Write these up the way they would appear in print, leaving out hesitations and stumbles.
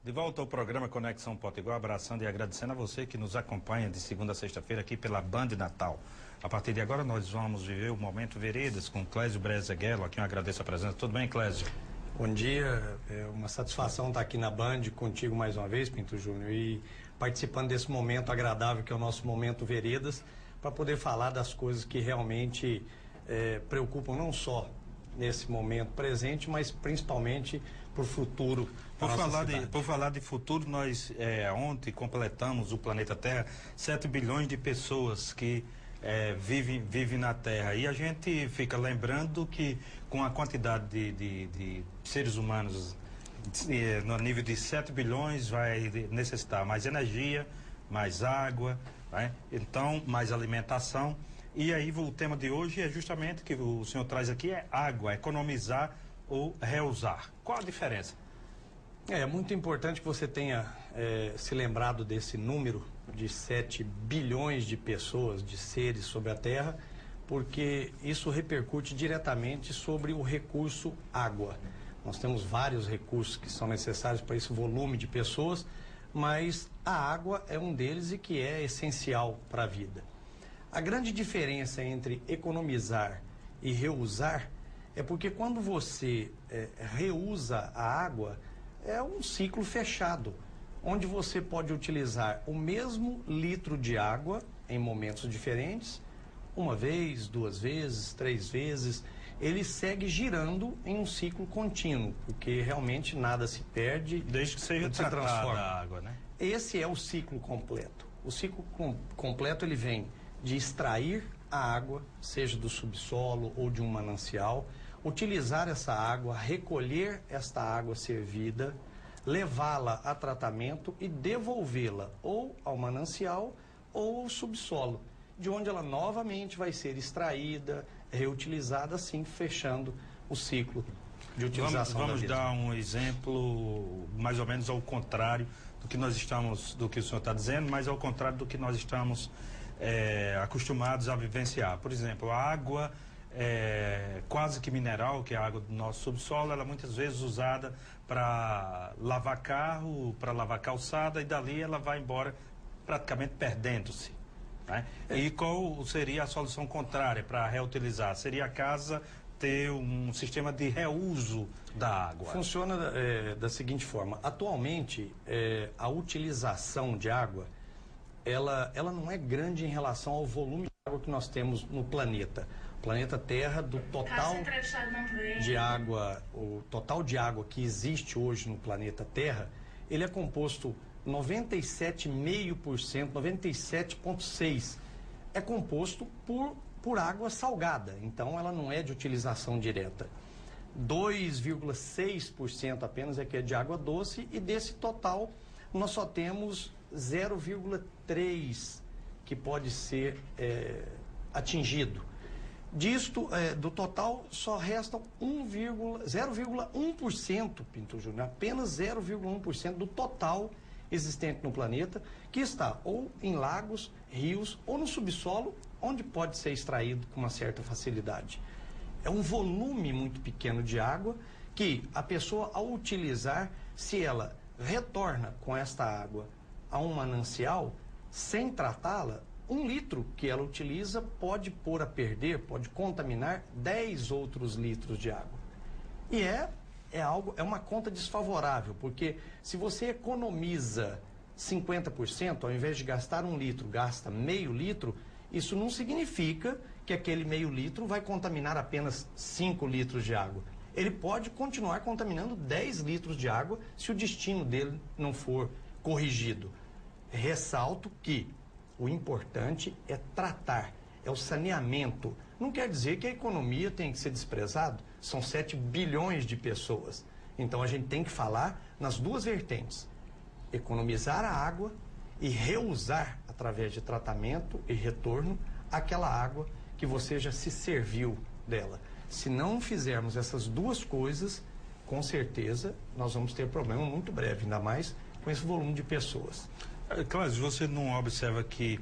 De volta ao programa Conexão Potiguar, abraçando e agradecendo a você que nos acompanha de segunda a sexta-feira aqui pela Band Natal. A partir de agora nós vamos viver o Momento Veredas com Clésio Brezeguelo, a quem eu agradeço a presença. Tudo bem, Clésio? Bom dia, é uma satisfação estar aqui na Band contigo mais uma vez, Pinto Júnior, e participando desse momento agradável que é o nosso Momento Veredas, para poder falar das coisas que realmente preocupam não só nesse momento presente, mas principalmente para o futuro. Por falar de futuro, nós ontem completamos o planeta Terra, 7 bilhões de pessoas que vivem na Terra. E a gente fica lembrando que com a quantidade de seres humanos no nível de 7 bilhões vai necessitar mais energia, mais água, né? Então mais alimentação. E aí o tema de hoje é justamente que o senhor traz aqui é água, economizar ou reusar. Qual a diferença? É muito importante que você tenha se lembrado desse número de 7 bilhões de pessoas, de seres sobre a Terra, porque isso repercute diretamente sobre o recurso água. Nós temos vários recursos que são necessários para esse volume de pessoas, mas a água é um deles e que é essencial para a vida. A grande diferença entre economizar e reusar é porque quando você reusa a água, é um ciclo fechado, onde você pode utilizar o mesmo litro de água em momentos diferentes, uma vez, 2 vezes, 3 vezes, ele segue girando em um ciclo contínuo, porque realmente nada se perde. Desde que seja tratada a água, né? Esse é o ciclo completo. O ciclo completo ele vem de extrair a água, seja do subsolo ou de um manancial, utilizar essa água, recolher esta água servida, levá-la a tratamento e devolvê-la ou ao manancial ou ao subsolo, de onde ela novamente vai ser extraída, reutilizada, assim fechando o ciclo de utilização. Vamos dar um exemplo mais ou menos ao contrário do que o senhor está dizendo, mas ao contrário do que nós estamos acostumados a vivenciar. Por exemplo, a água quase que mineral, que é a água do nosso subsolo, ela é muitas vezes usada para lavar carro, para lavar calçada, e dali ela vai embora praticamente perdendo-se, né? E qual seria a solução contrária para reutilizar? Seria a casa ter um sistema de reuso da água. Funciona da seguinte forma: atualmente a utilização de água ela não é grande em relação ao volume de água que nós temos no planeta. O planeta Terra, do total de água, o total de água que existe hoje no planeta Terra, ele é composto 97,5%, 97,6% é composto por água salgada, então ela não é de utilização direta. 2,6% apenas é que é de água doce, e desse total nós só temos 0,3% que pode ser atingido. Disto, do total, só restam 0,1%, Pinto Júnior, apenas 0,1% do total existente no planeta, que está ou em lagos, rios ou no subsolo, onde pode ser extraído com uma certa facilidade. É um volume muito pequeno de água que a pessoa, ao utilizar, se ela retorna com esta água a um manancial, sem tratá-la, 1 litro que ela utiliza pode pôr a perder, pode contaminar 10 outros litros de água. E é uma conta desfavorável, porque se você economiza 50%, ao invés de gastar 1 litro, gasta meio litro, isso não significa que aquele meio litro vai contaminar apenas 5 litros de água. Ele pode continuar contaminando 10 litros de água se o destino dele não for corrigido. Ressalto que o importante é tratar, é o saneamento. Não quer dizer que a economia tem que ser desprezado. São 7 bilhões de pessoas. Então a gente tem que falar nas duas vertentes: economizar a água e reusar através de tratamento e retorno aquela água que você já se serviu dela. Se não fizermos essas duas coisas, com certeza nós vamos ter problema muito breve, ainda mais com esse volume de pessoas. Clésio, você não observa que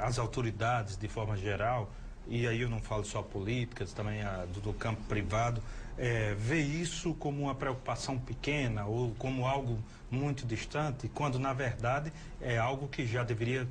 as autoridades, de forma geral, e aí eu não falo só políticas, também do campo privado, vê isso como uma preocupação pequena ou como algo muito distante, quando na verdade é algo que já deveria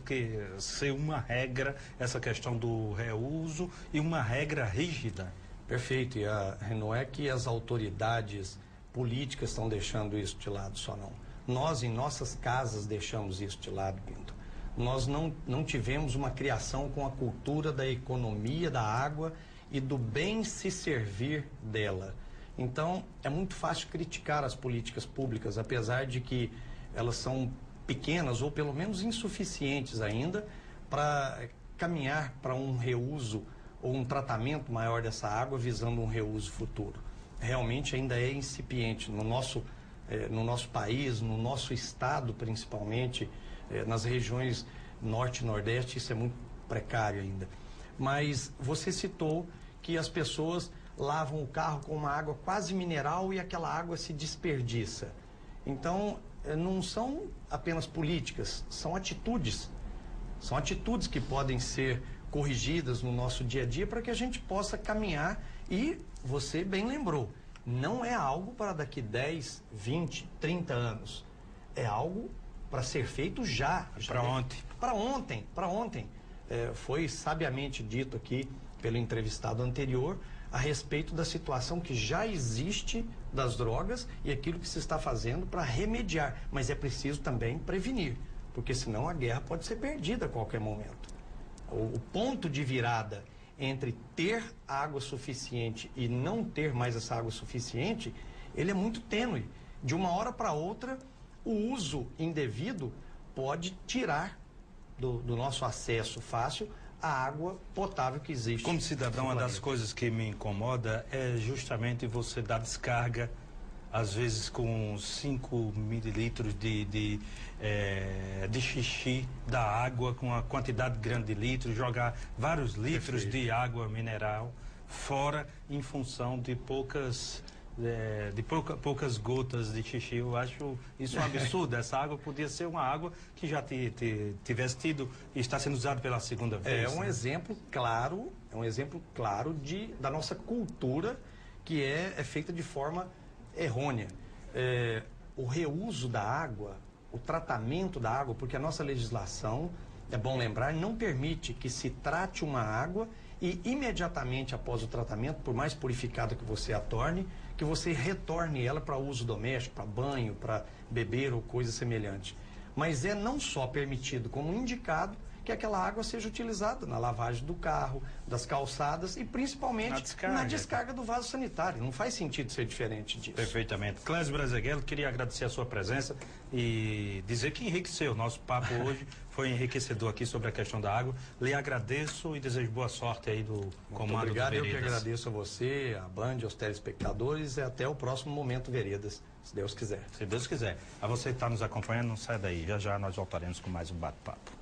ser uma regra, essa questão do reuso, e uma regra rígida. Perfeito, e não é que as autoridades políticas estão deixando isso de lado só não. Nós, em nossas casas, deixamos isso de lado, Pinto. Nós não tivemos uma criação com a cultura da economia da água e do bem se servir dela. Então, é muito fácil criticar as políticas públicas, apesar de que elas são pequenas ou pelo menos insuficientes ainda para caminhar para um reuso ou um tratamento maior dessa água visando um reuso futuro. Realmente ainda é incipiente no nosso país, no nosso estado principalmente, nas regiões norte e nordeste, isso é muito precário ainda. Mas você citou que as pessoas lavam o carro com uma água quase mineral e aquela água se desperdiça. Então, não são apenas políticas, são atitudes. São atitudes que podem ser corrigidas no nosso dia a dia para que a gente possa caminhar e, você bem lembrou, não é algo para daqui 10, 20, 30 anos. É algo para ser feito já. Para ontem. Para ontem. Foi sabiamente dito aqui pelo entrevistado anterior a respeito da situação que já existe das drogas e aquilo que se está fazendo para remediar. Mas é preciso também prevenir, porque senão a guerra pode ser perdida a qualquer momento. O ponto de virada entre ter água suficiente e não ter mais essa água suficiente, ele é muito tênue. De uma hora para outra, o uso indevido pode tirar do nosso acesso fácil a água potável que existe. Como cidadão, uma das coisas que me incomoda é justamente você dar descarga, às vezes com 5 mililitros de xixi da água, com uma quantidade grande de litros, jogar vários litros de água mineral fora em função de poucas gotas de xixi. Eu acho isso um absurdo. Essa água podia ser uma água que já tivesse tido e está sendo usada pela segunda vez. É um exemplo claro, da nossa cultura que é feita de forma errônea. O reuso da água, o tratamento da água, porque a nossa legislação, é bom lembrar, não permite que se trate uma água e imediatamente após o tratamento, por mais purificada que você a torne, que você retorne ela para uso doméstico, para banho, para beber ou coisa semelhante. Mas é não só permitido, como indicado, que aquela água seja utilizada na lavagem do carro, das calçadas e principalmente na descarga do vaso sanitário. Não faz sentido ser diferente disso. Perfeitamente. Clésio Brazeguelo, queria agradecer a sua presença e dizer que enriqueceu. Nosso papo hoje foi enriquecedor aqui sobre a questão da água. Lhe agradeço e desejo boa sorte aí do comando do Veredas. Eu que agradeço a você, a Band, aos telespectadores e até o próximo Momento Veredas, se Deus quiser. Se Deus quiser. A você que está nos acompanhando, não sai daí. Já já nós voltaremos com mais um bate-papo.